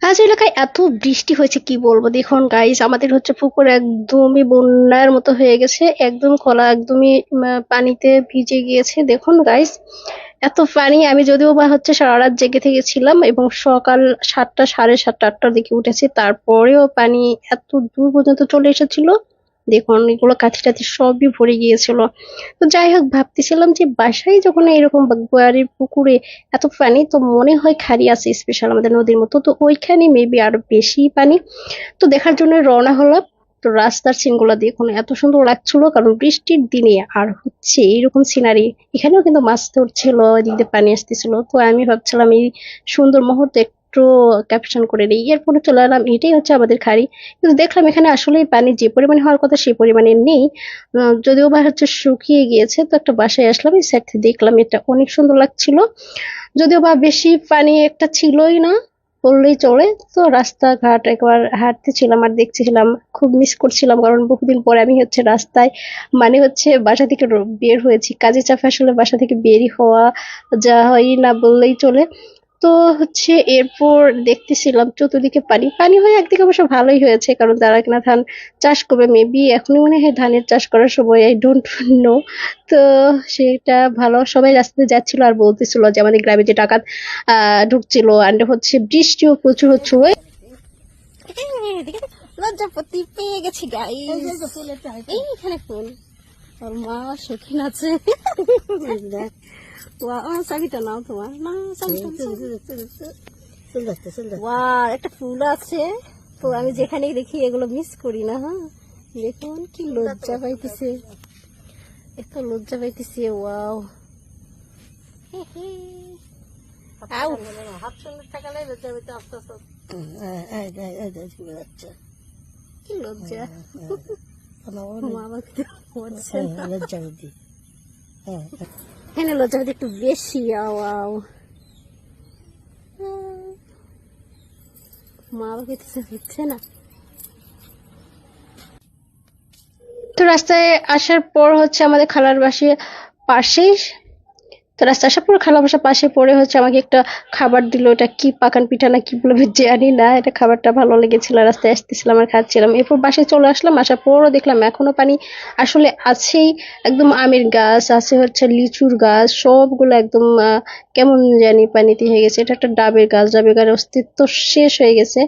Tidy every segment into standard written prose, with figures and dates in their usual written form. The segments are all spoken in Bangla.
আজ এলাকায় এত বৃষ্টি হয়েছে কি বলবো, দেখুন গাইস আমাদের হচ্ছে পুকুর একদমই বন্যার মতো হয়ে গেছে, একদম খোলা, একদমই পানিতে ভিজে গিয়েছে। দেখুন গাইস এত পানি, আমি যদিও বা হচ্ছে সারা রাত জেগে থেকেছিলাম এবং সকাল 7টা, 7:30, 8টার দিকে উঠেছি, তারপরেও পানি এত দূর পর্যন্ত চলে এসেছিল। দেখুন এগুলো কাঠি টাথি সবই ভরে গিয়েছিল। তো যাই হোক, ভাবতেছিলাম যে বাসায় যখন এরকম বাড়ির পুকুরে এত পানি, তো মনে হয় খাড়ি আছে স্পেশাল আমাদের নদীর মতো, তো ওইখানে মেবি আরো বেশি পানি। তো দেখার জন্য রওনা হলাম। তো রাস্তার সিনগুলো দেখুন এত সুন্দর লাগছিল, কারণ বৃষ্টির দিনে আর হচ্ছে এইরকম সিনারি। এখানেও কিন্তু মাছ ধরছিল, এদিক দিয়ে পানি আসতেছিল, তো আমি ভাবছিলাম এই সুন্দর মুহূর্তে একটু ক্যাপশন করে নিই। এরপরে চলে এলাম, এটাই হচ্ছে আমাদের খাড়ি। কিন্তু দেখলাম এখানে আসলে পানি যে পরিমাণে হওয়ার কথা সেই পরিমাণে নেই। যদিও বা হচ্ছে শুকিয়ে গিয়েছে। তো একটা বাসায় আসলাম, এই সাইড থেকে দেখলাম, এটা অনেক সুন্দর লাগছিল। যদিও বা বেশি পানি একটা ছিলই না বললেই চলে। তো রাস্তাঘাট একবার হাঁটতেছিলাম আর দেখছিলাম, খুব মিস করছিলাম, কারণ বহুদিন পরে আমি হচ্ছে রাস্তায়, মানে হচ্ছে বাসা থেকে বের হয়েছি। কাজের চাপে আসলে বাসা থেকে বেরই হওয়া যা হয় না বললেই চলে। তো হচ্ছে এরপর দেখতেছিলাম চতুর্দিকে পানি পানি হয়ে, একদিকে অবশ্য ভালোই হয়েছে, কারণ তারা কিনা ধান চাষ করবে মেবি, এখনই মনে হয় ধানের চাষ করার সময়, আই ডোন্ট নো। তো সেটা ভালো, সবাই রাস্তাতে যাচ্ছিল আর বলতেছিল যে আমাদের গ্রামে যে ডাকাত ঢুকছিল, আর হচ্ছে বৃষ্টিও প্রচুর হচ্ছিল। লজ্জাপতি পেয়ে গেছি গাইস, এইখানে ফুল, ওর মা শৌখিন আছে। চাবিটা নাও তোমার, না একটা ফুল আছে। তো আমি যেখানে দেখি এগুলো মিস করি না। হ্যাঁ দেখুন কি লজ্জা পাইতেছে, এত লজ্জা পাইতেছে। ওয়াও, হাত সুন্দর থাকালে লজ্জা পাইতে আস্তে আস্তে, কি লজ্জা। এখানে লজ্জা পাইতে একটু বেশি। আও মা বাবা হচ্ছে না। তো রাস্তায় আসার পর হচ্ছে আমাদের খালার বাসার পাশেই, তো রাস্তা আসার পর খালা বাসার পাশে পড়ে হচ্ছে আমাকে একটা খাবার দিল। এটা কি পাকান পিঠা না কি বলবে জানি না, এটা খাবারটা ভালো লেগেছিল। রাস্তায় আসতেছিলাম আর খাচ্ছিলাম, এরপর বাসায় চলে আসলাম। আসার পরও দেখলাম এখনো পানি আসলে আছেই। একদম আমের গাছ আছে, হচ্ছে লিচুর গাছ, সবগুলো একদম কেমন জানি পানিতে হয়ে গেছে। এটা একটা ডাবের গাছ, ডাবের গাছের অস্তিত্ব শেষ হয়ে গেছে,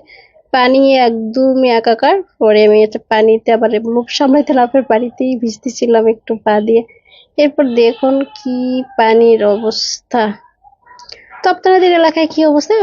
পানি একদমই একাকার। পরে আমি এটা পানিতে আবার লোভ সামলাইতে না পেরে পানিতেই ভিজতেছিলাম একটু পা দিয়ে। এরপর দেখুন কি পানির অবস্থা। তো আপনাদের এলাকায় কি অবস্থা?